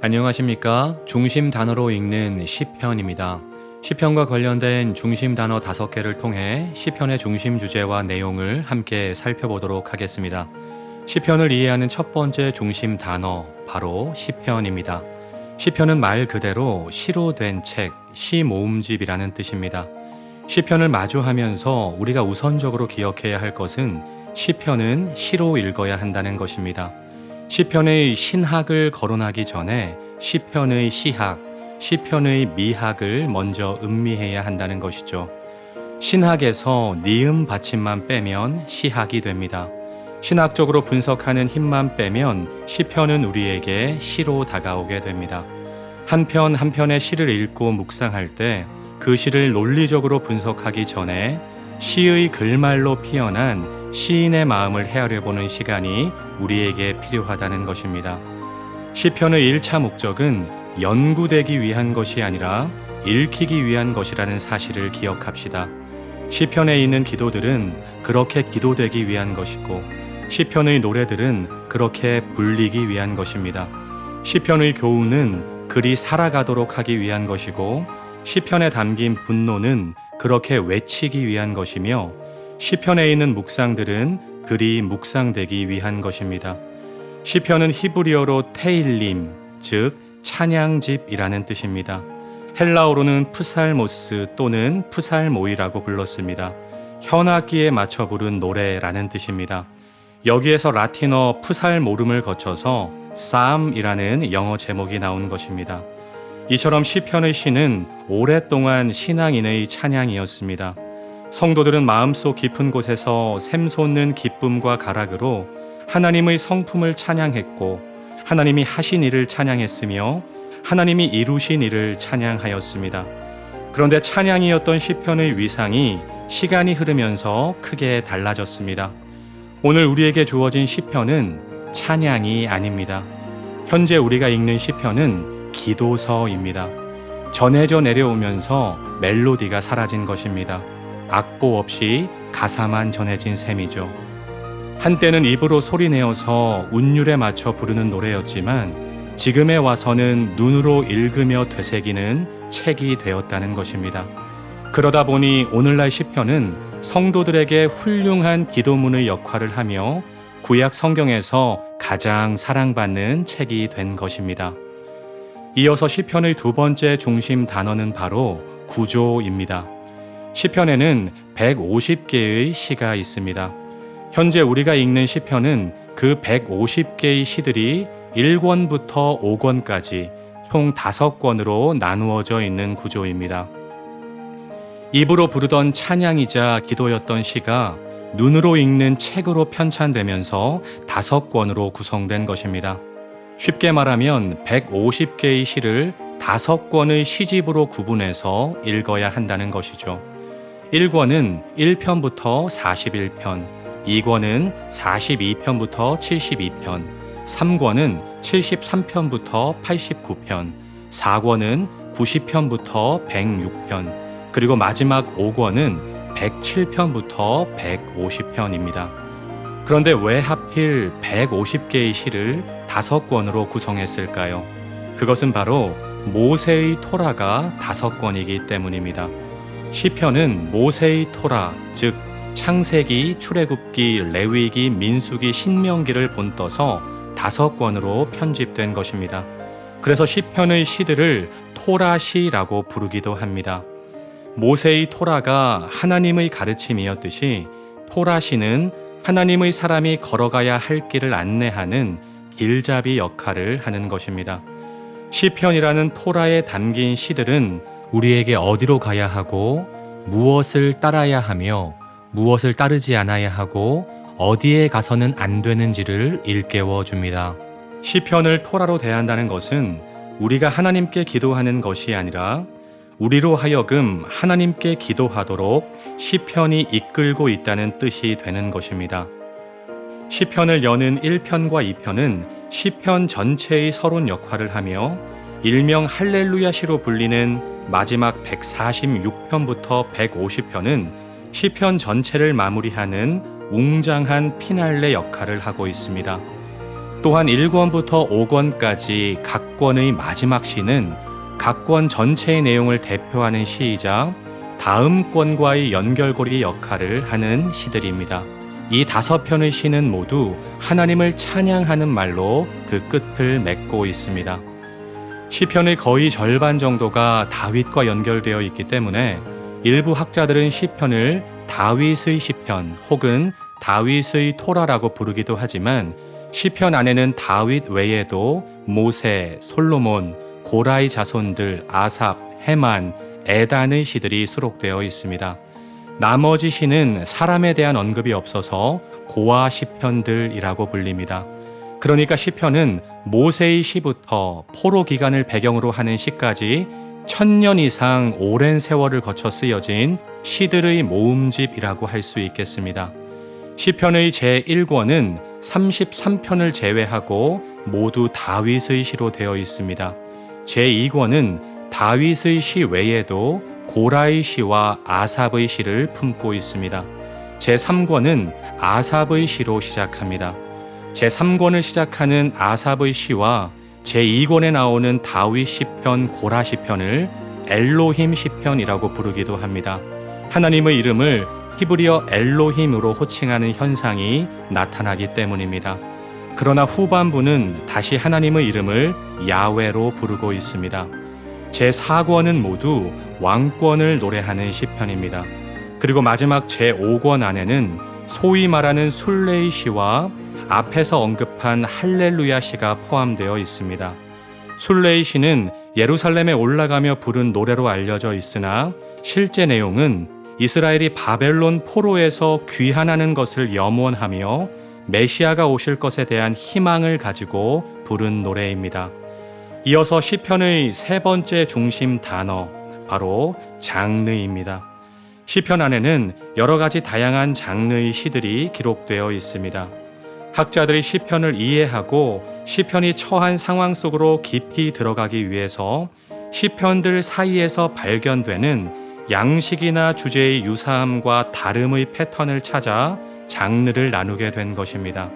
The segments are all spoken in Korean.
안녕하십니까? 중심 단어로 읽는 시편입니다. 시편과 관련된 중심 단어 5개를 통해 시편의 중심 주제와 내용을 함께 살펴보도록 하겠습니다. 시편을 이해하는 첫 번째 중심 단어, 바로 시편입니다. 시편은 말 그대로 시로 된 책, 시 모음집이라는 뜻입니다. 시편을 마주하면서 우리가 우선적으로 기억해야 할 것은 시편은 시로 읽어야 한다는 것입니다. 시편의 신학을 거론하기 전에 시편의 시학, 시편의 미학을 먼저 음미해야 한다는 것이죠. 신학에서 니은 받침만 빼면 시학이 됩니다. 신학적으로 분석하는 힘만 빼면 시편은 우리에게 시로 다가오게 됩니다. 한 편 한 편의 시를 읽고 묵상할 때 그 시를 논리적으로 분석하기 전에 시의 글말로 피어난 시인의 마음을 헤아려보는 시간이 우리에게 필요하다는 것입니다. 시편의 1차 목적은 연구되기 위한 것이 아니라 읽히기 위한 것이라는 사실을 기억합시다. 시편에 있는 기도들은 그렇게 기도되기 위한 것이고 시편의 노래들은 그렇게 불리기 위한 것입니다. 시편의 교훈은 글이 살아가도록 하기 위한 것이고 시편에 담긴 분노는 그렇게 외치기 위한 것이며 시편에 있는 묵상들은 글이 묵상되기 위한 것입니다. 시편은 히브리어로 테일림, 즉 찬양집이라는 뜻입니다. 헬라어로는 프살모스 또는 프살모이라고 불렀습니다. 현악기에 맞춰 부른 노래라는 뜻입니다. 여기에서 라틴어 프살모름을 거쳐서 삶이라는 영어 제목이 나온 것입니다. 이처럼 시편의 시는 오랫동안 신앙인의 찬양이었습니다. 성도들은 마음속 깊은 곳에서 샘솟는 기쁨과 가락으로 하나님의 성품을 찬양했고 하나님이 하신 일을 찬양했으며 하나님이 이루신 일을 찬양하였습니다. 그런데 찬양이었던 시편의 위상이 시간이 흐르면서 크게 달라졌습니다. 오늘 우리에게 주어진 시편은 찬양이 아닙니다. 현재 우리가 읽는 시편은 기도서입니다. 전해져 내려오면서 멜로디가 사라진 것입니다. 악보 없이 가사만 전해진 셈이죠. 한때는 입으로 소리내어서 운율에 맞춰 부르는 노래였지만 지금에 와서는 눈으로 읽으며 되새기는 책이 되었다는 것입니다. 그러다 보니 오늘날 시편은 성도들에게 훌륭한 기도문의 역할을 하며 구약 성경에서 가장 사랑받는 책이 된 것입니다. 이어서 시편의 두 번째 중심 단어는 바로 구조입니다. 시편에는 150개의 시가 있습니다. 현재 우리가 읽는 시편은 그 150개의 시들이 1권부터 5권까지 총 5권으로 나누어져 있는 구조입니다. 입으로 부르던 찬양이자 기도였던 시가 눈으로 읽는 책으로 편찬되면서 5권으로 구성된 것입니다. 쉽게 말하면 150개의 시를 5권의 시집으로 구분해서 읽어야 한다는 것이죠. 1권은 1편부터 41편, 2권은 42편부터 72편, 3권은 73편부터 89편, 4권은 90편부터 106편, 그리고 마지막 5권은 107편부터 150편입니다. 그런데 왜 하필 150개의 시를 5권으로 구성했을까요? 그것은 바로 모세의 토라가 5권이기 때문입니다. 시편은 모세의 토라, 즉 창세기, 출애굽기, 레위기, 민수기, 신명기를 본떠서 5권으로 편집된 것입니다. 그래서 시편의 시들을 토라시라고 부르기도 합니다. 모세의 토라가 하나님의 가르침이었듯이 토라시는 하나님의 사람이 걸어가야 할 길을 안내하는 길잡이 역할을 하는 것입니다. 시편이라는 토라에 담긴 시들은 우리에게 어디로 가야 하고 무엇을 따라야 하며 무엇을 따르지 않아야 하고 어디에 가서는 안 되는지를 일깨워 줍니다. 시편을 토라로 대한다는 것은 우리가 하나님께 기도하는 것이 아니라 우리로 하여금 하나님께 기도하도록 시편이 이끌고 있다는 뜻이 되는 것입니다. 시편을 여는 1편과 2편은 시편 전체의 서론 역할을 하며 일명 할렐루야시로 불리는 마지막 146편부터 150편은 시편 전체를 마무리하는 웅장한 피날레 역할을 하고 있습니다. 또한 1권부터 5권까지 각 권의 마지막 시는 각 권 전체의 내용을 대표하는 시이자 다음 권과의 연결고리 역할을 하는 시들입니다. 이 5편의 시는 모두 하나님을 찬양하는 말로 그 끝을 맺고 있습니다. 시편의 거의 절반 정도가 다윗과 연결되어 있기 때문에 일부 학자들은 시편을 다윗의 시편 혹은 다윗의 토라라고 부르기도 하지만 시편 안에는 다윗 외에도 모세, 솔로몬, 고라의 자손들, 아삽, 헤만, 에단의 시들이 수록되어 있습니다. 나머지 시는 사람에 대한 언급이 없어서 고아 시편들이라고 불립니다. 그러니까 시편은 모세의 시부터 포로 기간을 배경으로 하는 시까지 1000년 이상 오랜 세월을 거쳐 쓰여진 시들의 모음집이라고 할 수 있겠습니다. 시편의 제1권은 33편을 제외하고 모두 다윗의 시로 되어 있습니다. 제2권은 다윗의 시 외에도 고라의 시와 아삽의 시를 품고 있습니다. 제3권은 아삽의 시로 시작합니다. 제3권을 시작하는 아삽의 시와 제2권에 나오는 다윗 시편, 고라 시편을 엘로힘 시편이라고 부르기도 합니다. 하나님의 이름을 히브리어 엘로힘으로 호칭하는 현상이 나타나기 때문입니다. 그러나 후반부는 다시 하나님의 이름을 야훼로 부르고 있습니다. 제4권은 모두 왕권을 노래하는 시편입니다. 그리고 마지막 제5권 안에는 소위 말하는 순례의 시와 앞에서 언급한 할렐루야 시가 포함되어 있습니다. 순례의 시는 예루살렘에 올라가며 부른 노래로 알려져 있으나 실제 내용은 이스라엘이 바벨론 포로에서 귀환하는 것을 염원하며 메시아가 오실 것에 대한 희망을 가지고 부른 노래입니다. 이어서 시편의 세 번째 중심 단어, 바로 장르입니다. 시편 안에는 여러 가지 다양한 장르의 시들이 기록되어 있습니다. 학자들이 시편을 이해하고 시편이 처한 상황 속으로 깊이 들어가기 위해서 시편들 사이에서 발견되는 양식이나 주제의 유사함과 다름의 패턴을 찾아 장르를 나누게 된 것입니다.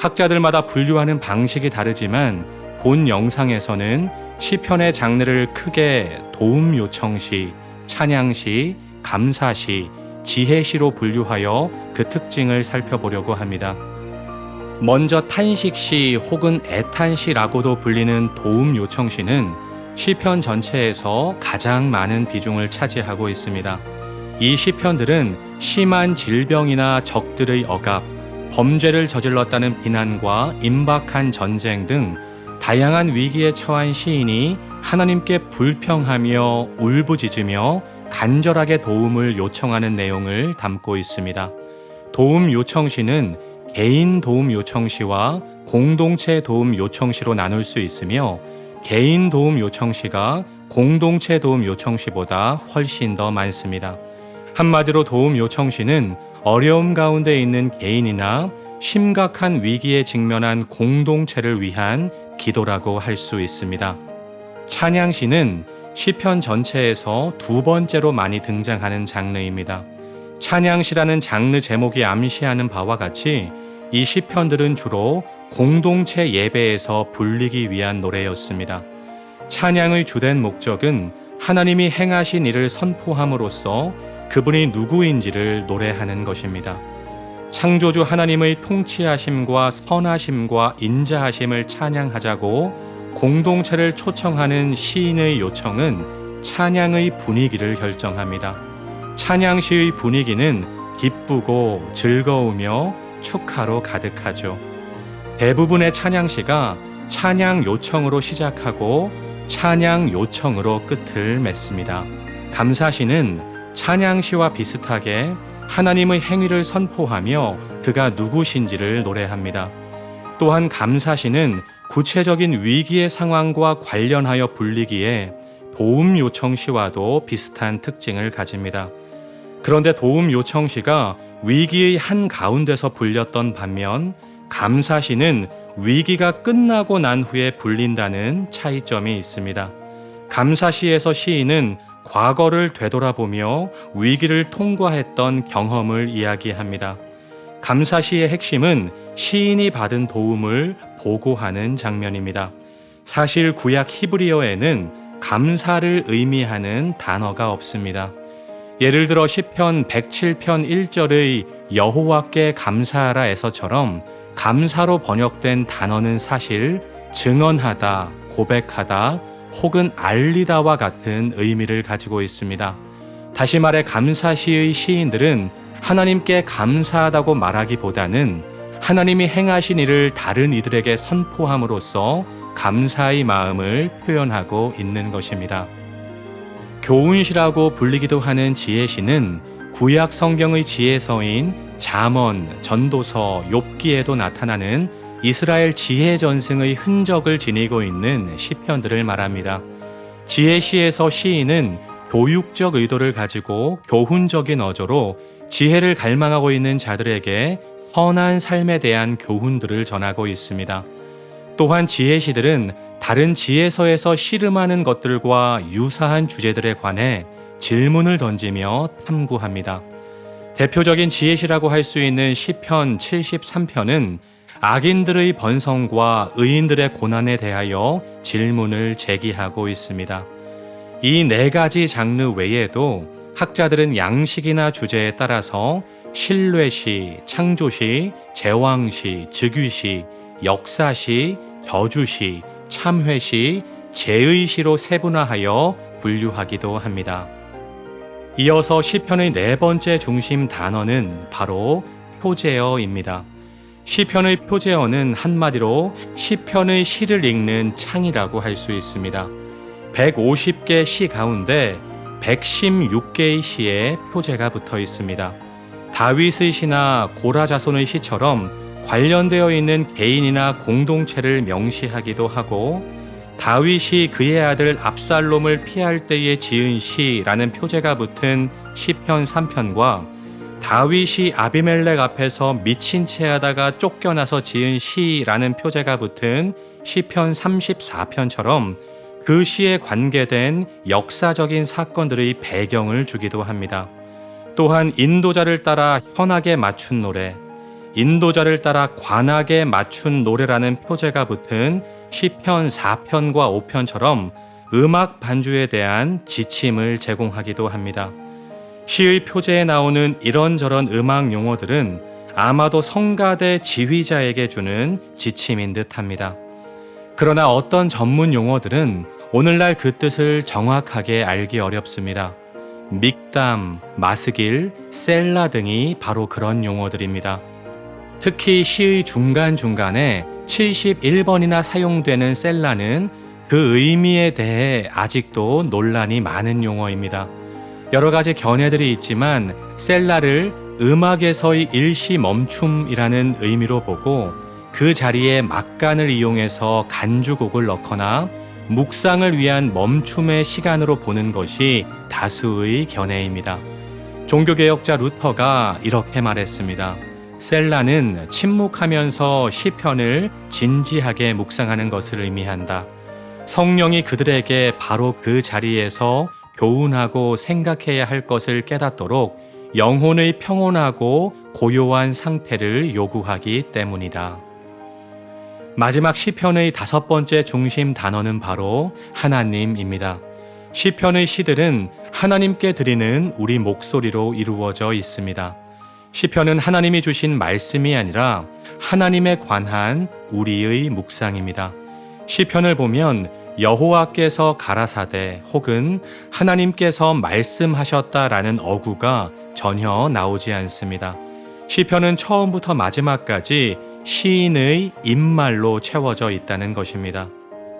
학자들마다 분류하는 방식이 다르지만 본 영상에서는 시편의 장르를 크게 도움 요청시, 찬양시, 감사시, 지혜시로 분류하여 그 특징을 살펴보려고 합니다. 먼저 탄식시 혹은 애탄시라고도 불리는 도움 요청시는 시편 전체에서 가장 많은 비중을 차지하고 있습니다. 이 시편들은 심한 질병이나 적들의 억압, 범죄를 저질렀다는 비난과 임박한 전쟁 등 다양한 위기에 처한 시인이 하나님께 불평하며 울부짖으며 간절하게 도움을 요청하는 내용을 담고 있습니다. 도움 요청시는 개인 도움 요청시와 공동체 도움 요청시로 나눌 수 있으며 개인 도움 요청시가 공동체 도움 요청시보다 훨씬 더 많습니다. 한마디로 도움 요청시는 어려움 가운데 있는 개인이나 심각한 위기에 직면한 공동체를 위한 기도라고 할 수 있습니다. 찬양시는 시편 전체에서 두 번째로 많이 등장하는 장르입니다. 찬양시라는 장르 제목이 암시하는 바와 같이 이 시편들은 주로 공동체 예배에서 불리기 위한 노래였습니다. 찬양의 주된 목적은 하나님이 행하신 일을 선포함으로써 그분이 누구인지를 노래하는 것입니다. 창조주 하나님의 통치하심과 선하심과 인자하심을 찬양하자고 공동체를 초청하는 시인의 요청은 찬양의 분위기를 결정합니다. 찬양시의 분위기는 기쁘고 즐거우며 축하로 가득하죠. 대부분의 찬양시가 찬양 요청으로 시작하고 찬양 요청으로 끝을 맺습니다. 감사시는 찬양시와 비슷하게 하나님의 행위를 선포하며 그가 누구신지를 노래합니다. 또한 감사시는 구체적인 위기의 상황과 관련하여 불리기에 도움 요청시와도 비슷한 특징을 가집니다. 그런데 도움 요청시가 위기의 한 가운데서 불렸던 반면 감사시는 위기가 끝나고 난 후에 불린다는 차이점이 있습니다. 감사시에서 시인은 과거를 되돌아보며 위기를 통과했던 경험을 이야기합니다. 감사시의 핵심은 시인이 받은 도움을 보고하는 장면입니다. 사실 구약 히브리어에는 감사를 의미하는 단어가 없습니다. 예를 들어 시편 107편 1절의 여호와께 감사하라에서처럼 감사로 번역된 단어는 사실 증언하다, 고백하다, 혹은 알리다와 같은 의미를 가지고 있습니다. 다시 말해 감사시의 시인들은 하나님께 감사하다고 말하기보다는 하나님이 행하신 일을 다른 이들에게 선포함으로써 감사의 마음을 표현하고 있는 것입니다. 교훈시라고 불리기도 하는 지혜시는 구약 성경의 지혜서인 잠언, 전도서, 욥기에도 나타나는 이스라엘 지혜 전승의 흔적을 지니고 있는 시편들을 말합니다. 지혜시에서 시인은 교육적 의도를 가지고 교훈적인 어조로 지혜를 갈망하고 있는 자들에게 선한 삶에 대한 교훈들을 전하고 있습니다. 또한 지혜시들은 다른 지혜서에서 씨름하는 것들과 유사한 주제들에 관해 질문을 던지며 탐구합니다. 대표적인 지혜시라고 할 수 있는 시편 73편은 악인들의 번성과 의인들의 고난에 대하여 질문을 제기하고 있습니다. 이 네 가지 장르 외에도 학자들은 양식이나 주제에 따라서 신뢰시, 창조시, 제왕시, 즉위시, 역사시, 저주시, 참회시, 제의시로 세분화하여 분류하기도 합니다. 이어서 시편의 네 번째 중심 단어는 바로 표제어입니다. 시편의 표제어는 한마디로 시편의 시를 읽는 창이라고 할 수 있습니다. 150개 시 가운데 116개의 시에 표제가 붙어 있습니다. 다윗의 시나 고라 자손의 시처럼 관련되어 있는 개인이나 공동체를 명시하기도 하고 다윗이 그의 아들 압살롬을 피할 때에 지은 시라는 표제가 붙은 시편 3편과 다윗이 아비멜렉 앞에서 미친 채 하다가 쫓겨나서 지은 시라는 표제가 붙은 시편 34편처럼 그 시에 관계된 역사적인 사건들의 배경을 주기도 합니다. 또한 인도자를 따라 현악에 맞춘 노래, 인도자를 따라 관악에 맞춘 노래라는 표제가 붙은 시편 4편과 5편처럼 음악 반주에 대한 지침을 제공하기도 합니다. 시의 표제에 나오는 이런저런 음악 용어들은 아마도 성가대 지휘자에게 주는 지침인 듯합니다. 그러나 어떤 전문 용어들은 오늘날 그 뜻을 정확하게 알기 어렵습니다. 믹담, 마스길, 셀라 등이 바로 그런 용어들입니다. 특히 시의 중간중간에 71번이나 사용되는 셀라는 그 의미에 대해 아직도 논란이 많은 용어입니다. 여러 가지 견해들이 있지만 셀라를 음악에서의 일시 멈춤이라는 의미로 보고 그 자리에 막간을 이용해서 간주곡을 넣거나 묵상을 위한 멈춤의 시간으로 보는 것이 다수의 견해입니다. 종교개혁자 루터가 이렇게 말했습니다. 셀라는 침묵하면서 시편을 진지하게 묵상하는 것을 의미한다. 성령이 그들에게 바로 그 자리에서 교훈하고 생각해야 할 것을 깨닫도록 영혼의 평온하고 고요한 상태를 요구하기 때문이다. 마지막 시편의 5번째 중심 단어는 바로 하나님입니다. 시편의 시들은 하나님께 드리는 우리 목소리로 이루어져 있습니다. 시편은 하나님이 주신 말씀이 아니라 하나님에 관한 우리의 묵상입니다. 시편을 보면 여호와께서 가라사대 혹은 하나님께서 말씀하셨다라는 어구가 전혀 나오지 않습니다. 시편은 처음부터 마지막까지 시인의 입말로 채워져 있다는 것입니다.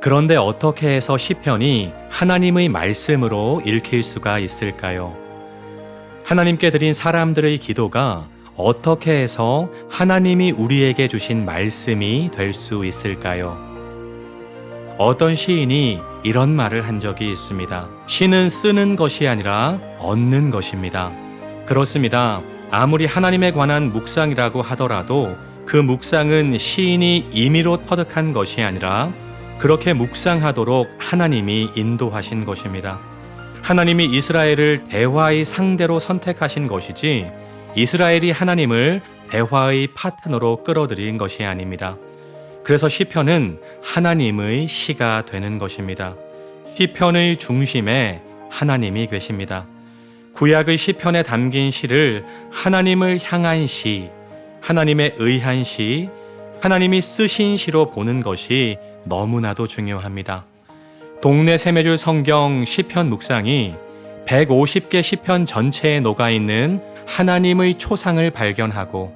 그런데 어떻게 해서 시편이 하나님의 말씀으로 읽힐 수가 있을까요? 하나님께 드린 사람들의 기도가 어떻게 해서 하나님이 우리에게 주신 말씀이 될 수 있을까요? 어떤 시인이 이런 말을 한 적이 있습니다. 시는 쓰는 것이 아니라 얻는 것입니다. 그렇습니다. 아무리 하나님에 관한 묵상이라고 하더라도 그 묵상은 시인이 임의로 터득한 것이 아니라 그렇게 묵상하도록 하나님이 인도하신 것입니다. 하나님이 이스라엘을 대화의 상대로 선택하신 것이지 이스라엘이 하나님을 대화의 파트너로 끌어들인 것이 아닙니다. 그래서 시편은 하나님의 시가 되는 것입니다. 시편의 중심에 하나님이 계십니다. 구약의 시편에 담긴 시를 하나님을 향한 시, 하나님에 의한 시, 하나님이 쓰신 시로 보는 것이 너무나도 중요합니다. 동네 세메줄 성경 시편 묵상이 150개 시편 전체에 녹아있는 하나님의 초상을 발견하고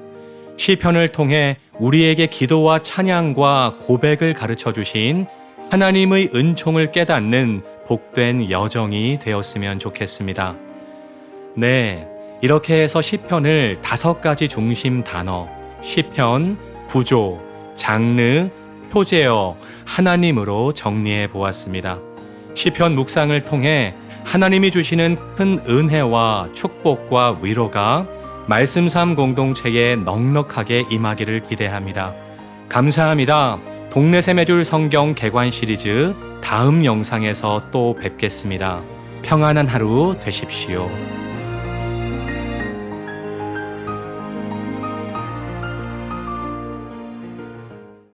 시편을 통해 우리에게 기도와 찬양과 고백을 가르쳐 주신 하나님의 은총을 깨닫는 복된 여정이 되었으면 좋겠습니다. 네, 이렇게 해서 시편을 5가지 중심 단어, 시편, 구조, 장르, 표제어, 하나님으로 정리해 보았습니다. 시편 묵상을 통해 하나님이 주시는 큰 은혜와 축복과 위로가 말씀 삶 공동체에 넉넉하게 임하기를 기대합니다. 감사합니다. 동네 세메줄 성경 개관 시리즈 다음 영상에서 또 뵙겠습니다. 평안한 하루 되십시오.